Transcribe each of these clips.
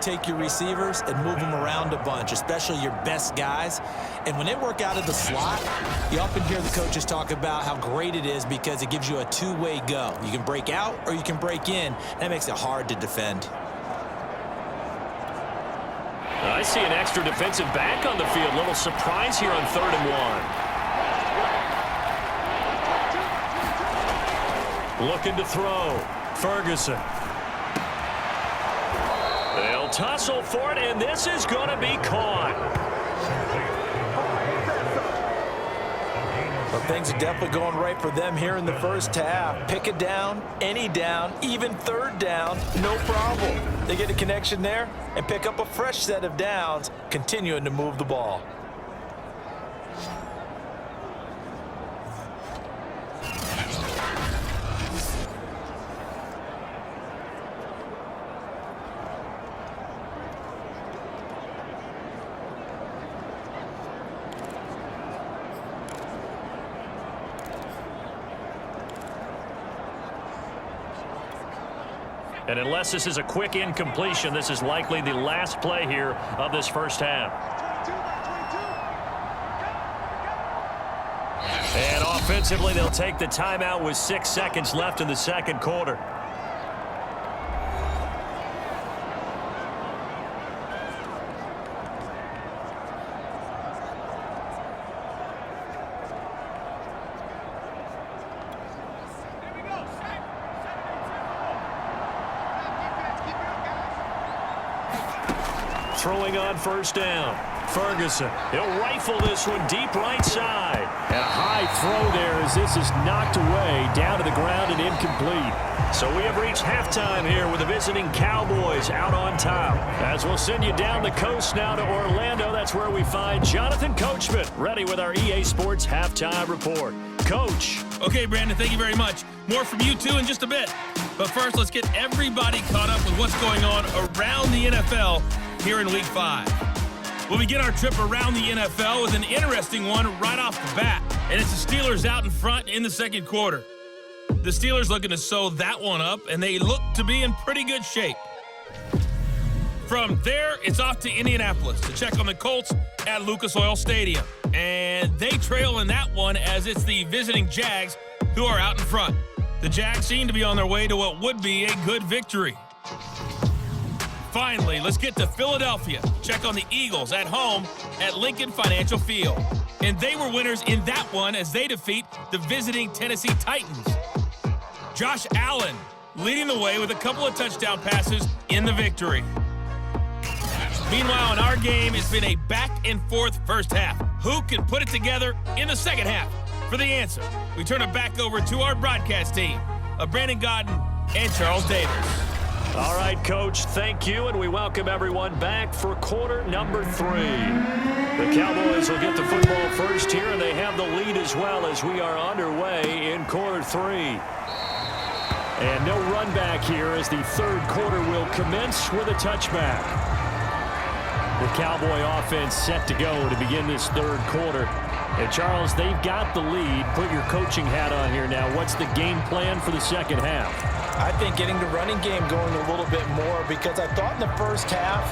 take your receivers and move them around a bunch, especially your best guys. And when they work out of the slot, you often hear the coaches talk about how great it is because it gives you a two-way go. You can break out or you can break in. That makes it hard to defend. I see an extra defensive back on the field. Little surprise here on 3rd and 1. Looking to throw. Ferguson. They'll tussle for it, and this is going to be caught. Well, things are definitely going right for them here in the first half. Pick it down, any down, even 3rd down, no problem. They get a connection there and pick up a fresh set of downs, continuing to move the ball. And unless this is a quick incompletion, this is likely the last play here of this first half. And offensively, they'll take the timeout with 6 seconds left in the second quarter. Throwing on first down. Ferguson. He'll rifle this one deep right side. And a high throw there as this is knocked away down to the ground and incomplete. So we have reached halftime here with the visiting Cowboys out on top. As we'll send you down the coast now to Orlando, that's where we find Jonathan Coachman ready with our EA Sports Halftime Report. Coach. Okay, Brandon, thank you very much. More from you two in just a bit. But first, let's get everybody caught up with what's going on around the NFL here in Week 5. We'll begin our trip around the NFL with an interesting one right off the bat, and it's the Steelers out in front in the second quarter. The Steelers looking to sew that one up, and they look to be in pretty good shape. From there, it's off to Indianapolis to check on the Colts at Lucas Oil Stadium. And they trail in that one as it's the visiting Jags who are out in front. The Jags seem to be on their way to what would be a good victory. Finally, let's get to Philadelphia. Check on the Eagles at home at Lincoln Financial Field. And they were winners in that one as they defeat the visiting Tennessee Titans. Josh Allen leading the way with a couple of touchdown passes in the victory. Meanwhile, in our game, it's been a back-and-forth first half. Who can put it together in the second half? For the answer, we turn it back over to our broadcast team of Brandon Godden and Charles Davis. All right, Coach, thank you, and we welcome everyone back for quarter number 3. The Cowboys will get the football first here, and they have the lead as well as we are underway in quarter 3. And no run back here as the third quarter will commence with a touchback. The Cowboy offense set to go to begin this third quarter. And, Charles, they've got the lead. Put your coaching hat on here now. What's the game plan for the second half? I think getting the running game going a little bit more because I thought in the first half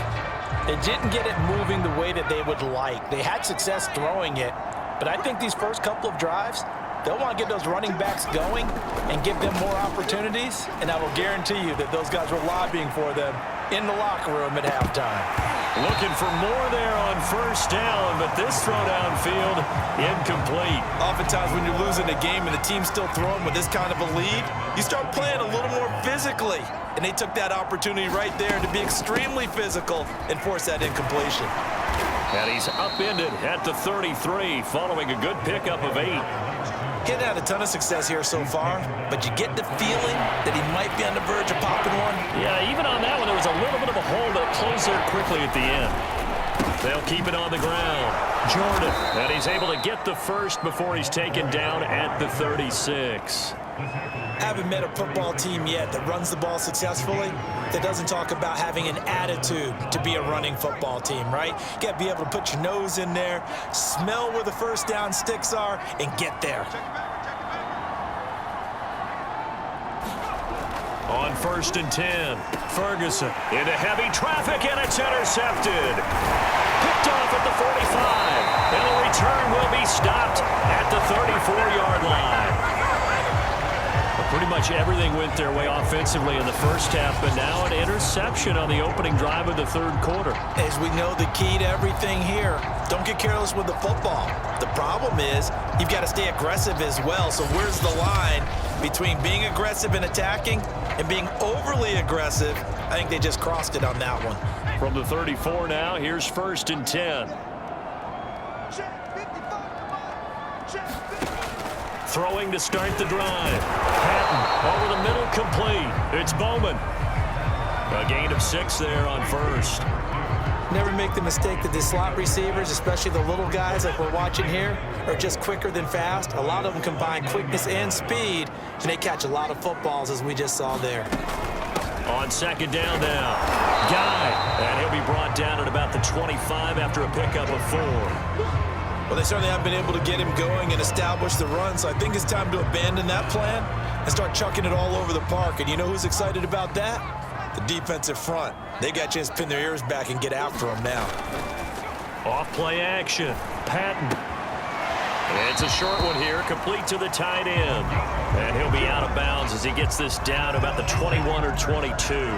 they didn't get it moving the way that they would like. They had success throwing it, but I think these first couple of drives, they'll want to get those running backs going and give them more opportunities, and I will guarantee you that those guys were lobbying for them in the locker room at halftime. Looking for more there on first down, but this throw downfield incomplete. Oftentimes when you're losing a game and the team's still throwing with this kind of a lead, you start playing a little more physically. And they took that opportunity right there to be extremely physical and force that incompletion. And he's upended at the 33 following a good pickup of 8. He hadn't had a ton of success here so far, but you get the feeling that he might be on the verge of popping one. Yeah, even on that one, there was a little bit of a hole that closed there quickly at the end. They'll keep it on the ground. Jordan, and he's able to get the first before he's taken down at the 36. Haven't met a football team yet that runs the ball successfully that doesn't talk about having an attitude to be a running football team, right? You got to be able to put your nose in there, smell where the first down sticks are, and get there. On 1st and 10, Ferguson into heavy traffic, and a intercepted. Picked off at the 45. And the return will be stopped at the 34-yard line. Pretty much everything went their way offensively in the first half, but now an interception on the opening drive of the third quarter. As we know, the key to everything here, don't get careless with the football. The problem is you've got to stay aggressive as well. So where's the line between being aggressive and attacking and being overly aggressive? I think they just crossed it on that one. From the 34 now, here's 1st and 10. Throwing to start the drive. Patton over the middle, complete. It's Bowman. A gain of 6 there on first. Never make the mistake that the slot receivers, especially the little guys like we're watching here, are just quicker than fast. A lot of them combine quickness and speed, and they catch a lot of footballs, as we just saw there. On 2nd down now. Guy. And he'll be brought down at about the 25 after a pickup of 4. Well, they certainly have been able to get him going and establish the run, so I think it's time to abandon that plan and start chucking it all over the park. And you know who's excited about that? The defensive front. They got a chance to pin their ears back and get after him now. Off play action. Patton. It's a short one here, complete to the tight end. And he'll be out of bounds as he gets this down about the 21 or 22.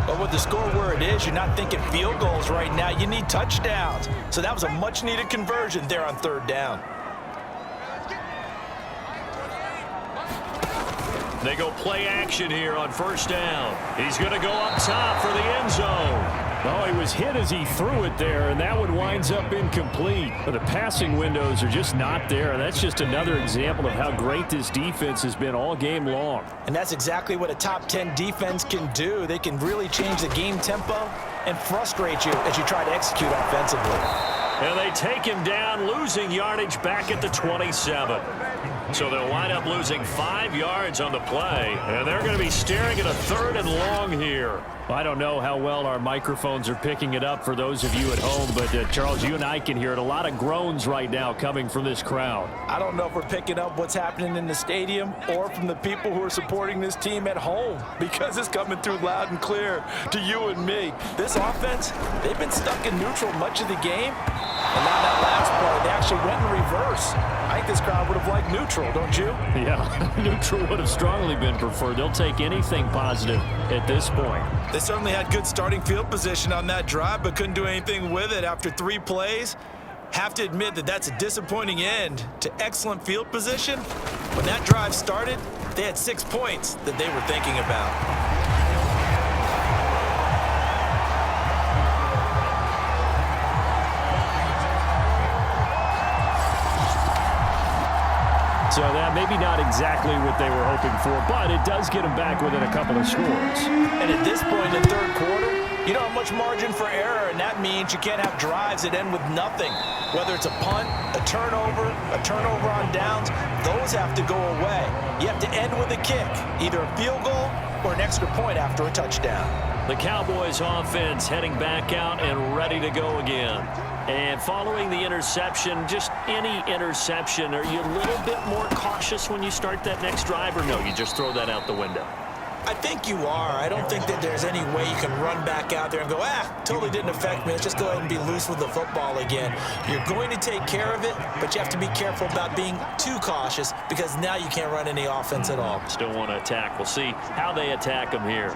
But with the score where it is, you're not thinking field goals right now. You need touchdowns. So that was a much-needed conversion there on 3rd down. They go play action here on 1st down. He's going to go up top for the end zone. Oh, he was hit as he threw it there, and that one winds up incomplete. The passing windows are just not there. That's just another example of how great this defense has been all game long. And that's exactly what a top 10 defense can do. They can really change the game tempo and frustrate you as you try to execute offensively. And they take him down, losing yardage back at the 27. So they'll wind up losing 5 yards on the play, and they're going to be staring at a 3rd and long here. I don't know how well our microphones are picking it up for those of you at home, but Charles, you and I can hear it. A lot of groans right now coming from this crowd. I don't know if we're picking up what's happening in the stadium or from the people who are supporting this team at home, because it's coming through loud and clear to you and me. This offense, they've been stuck in neutral much of the game, and now that last play, they actually went in reverse. I think this crowd would have liked neutral, don't you? Yeah, neutral would have strongly been preferred. They'll take anything positive at this point. They certainly had good starting field position on that drive, but couldn't do anything with it after 3 plays. Have to admit that that's a disappointing end to excellent field position. When that drive started, they had 6 points that they were thinking about. So that maybe not exactly what they were hoping for, but it does get them back within a couple of scores. And at this point in the 3rd quarter, you don't have much margin for error, and that means you can't have drives that end with nothing. Whether it's a punt, a turnover on downs, those have to go away. You have to end with a kick, either a field goal or an extra point after a touchdown. The Cowboys offense heading back out and ready to go again. And following the interception, just any interception, are you a little bit more cautious when you start that next drive, or no, you just throw that out the window? I think you are. I don't think that there's any way you can run back out there and go, totally didn't affect me. Let's just go ahead and be loose with the football again. You're going to take care of it, but you have to be careful about being too cautious, because now you can't run any offense at all. Still want to attack. We'll see how they attack them here.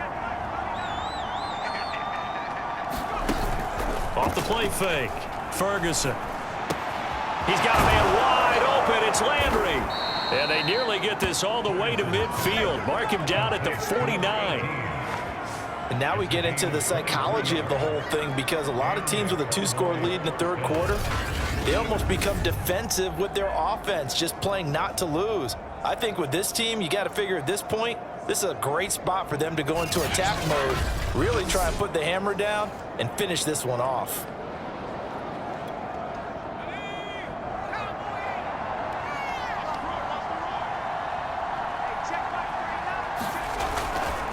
Off the play fake. Ferguson. He's got a man wide open. It's Landry. And they nearly get this all the way to midfield. Mark him down at the 49. And now we get into the psychology of the whole thing, because a lot of teams with a 2-score lead in the 3rd quarter, they almost become defensive with their offense, just playing not to lose. I think with this team, you got to figure at this point, this is a great spot for them to go into attack mode, really try and put the hammer down and finish this one off.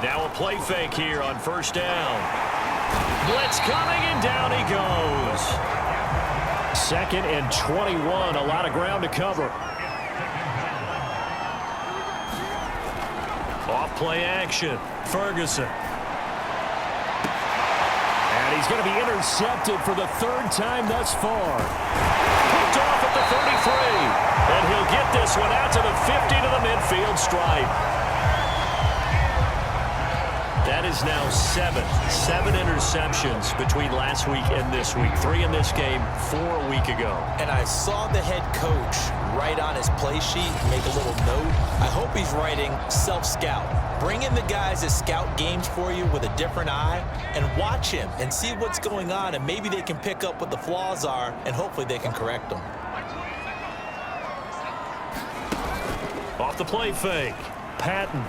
Now a play fake here on 1st down. Blitz coming, and down he goes. 2nd and 21, a lot of ground to cover. Off play action. Ferguson. And he's going to be intercepted for the third time thus far. Picked off at the 33. And he'll get this one out to the 50 to the midfield stripe. That is now seven interceptions between last week and this week. 3 in this game, 4 a week ago. And I saw the head coach write on his play sheet, make a little note. I hope he's writing self-scout. Bring in the guys that scout games for you with a different eye and watch him and see what's going on, and maybe they can pick up what the flaws are, and hopefully they can correct them. Off the play fake, Patton.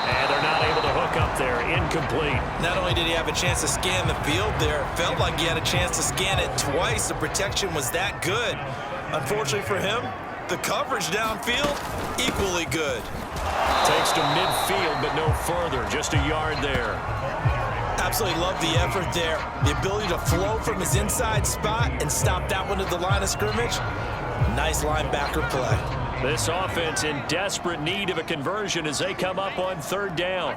And they're not able to hook up there. Incomplete. Not only did he have a chance to scan the field there, it felt like he had a chance to scan it twice. The protection was that good. Unfortunately for him, the coverage downfield, equally good. Takes to midfield, but no further. Just a yard there. Absolutely love the effort there. The ability to flow from his inside spot and stop that one at the line of scrimmage. Nice linebacker play. This offense in desperate need of a conversion as they come up on third down.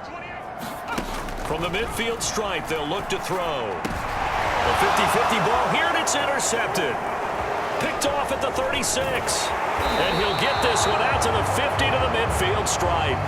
From the midfield stripe, they'll look to throw. A 50-50 ball here, and it's intercepted. Picked off at the 36. And he'll get this one out to the 50 to the midfield stripe.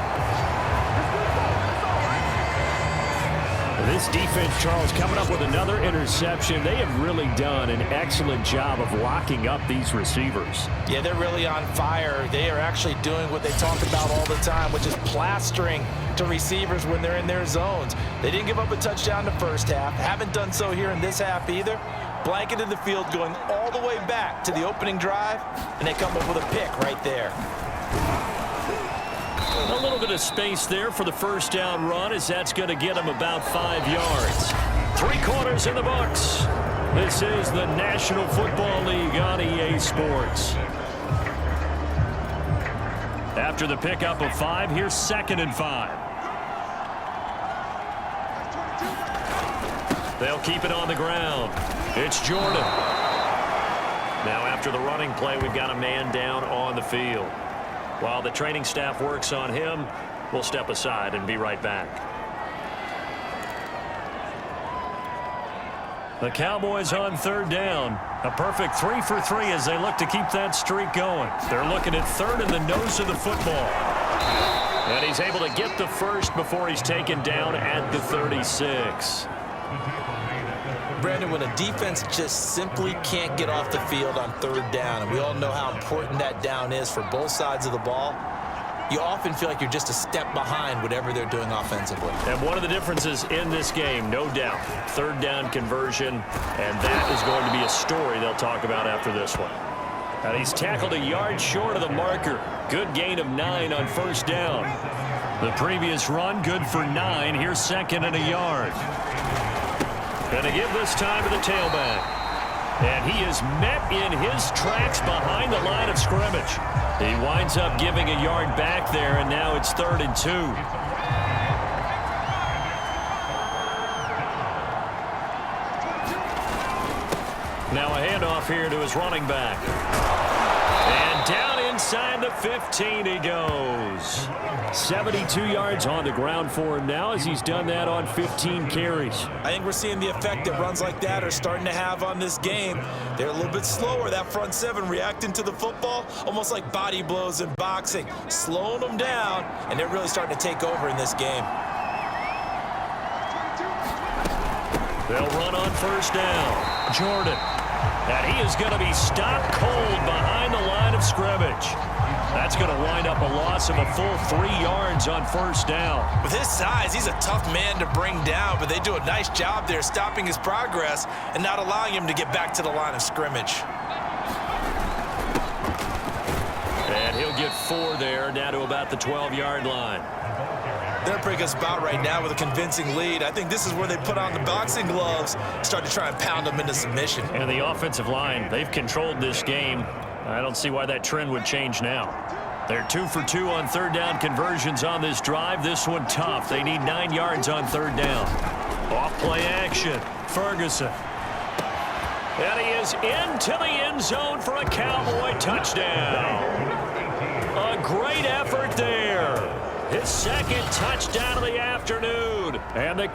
This defense, Charles, coming up with another interception. They have really done an excellent job of locking up these receivers. Yeah, they're really on fire. They are actually doing what they talk about all the time, which is plastering to receivers when they're in their zones. They didn't give up a touchdown the first half. Haven't done so here in this half either. Blanketed the field going all the way back to the opening drive, and they come up with a pick right there. A little bit of space there for the first down run, as that's going to get him about 5 yards. 3 quarters in the books. This is the National Football League on EA Sports. After the pickup of 5, here's 2nd and 5. They'll keep it on the ground. It's Jordan. Now after the running play, we've got a man down on the field. While the training staff works on him, we'll step aside and be right back. The Cowboys on third down. A perfect 3 for 3 as they look to keep that streak going. They're looking at third in the nose of the football. And he's able to get the first before he's taken down at the 36. Brandon, when a defense just simply can't get off the field on third down, and we all know how important that down is for both sides of the ball, you often feel like you're just a step behind whatever they're doing offensively. And one of the differences in this game, no doubt, third down conversion, and that is going to be a story they'll talk about after this one. And he's tackled a yard short of the marker. Good gain of 9 on first down. The previous run, good for 9. Here's 2nd and a yard. Going to give this time to the tailback. And he is met in his tracks behind the line of scrimmage. He winds up giving a yard back there, and now it's 3rd and 2. Now a handoff here to his running back. And down inside the 15 he goes. 72 yards on the ground for him now as he's done that on 15 carries. I think we're seeing the effect that runs like that are starting to have on this game. They're a little bit slower, that front 7 reacting to the football, almost like body blows in boxing, slowing them down, and they're really starting to take over in this game. They'll run on first down. Jordan. And he is going to be stopped cold behind the line of scrimmage. That's going to wind up a loss of a full 3 yards on first down. With his size, he's a tough man to bring down, but they do a nice job there stopping his progress and not allowing him to get back to the line of scrimmage. And he'll get 4 there, down to about the 12-yard line. They're in a pretty good spot right now with a convincing lead. I think this is where they put on the boxing gloves, start to try and pound them into submission. And the offensive line, they've controlled this game. I don't see why that trend would change now. They're 2 for 2 on third down conversions on this drive. This one tough. They need 9 yards on third down. Off play action. Ferguson. And he is into the end zone for a Cowboy touchdown. A great effort there. His 2nd touchdown of the afternoon. And the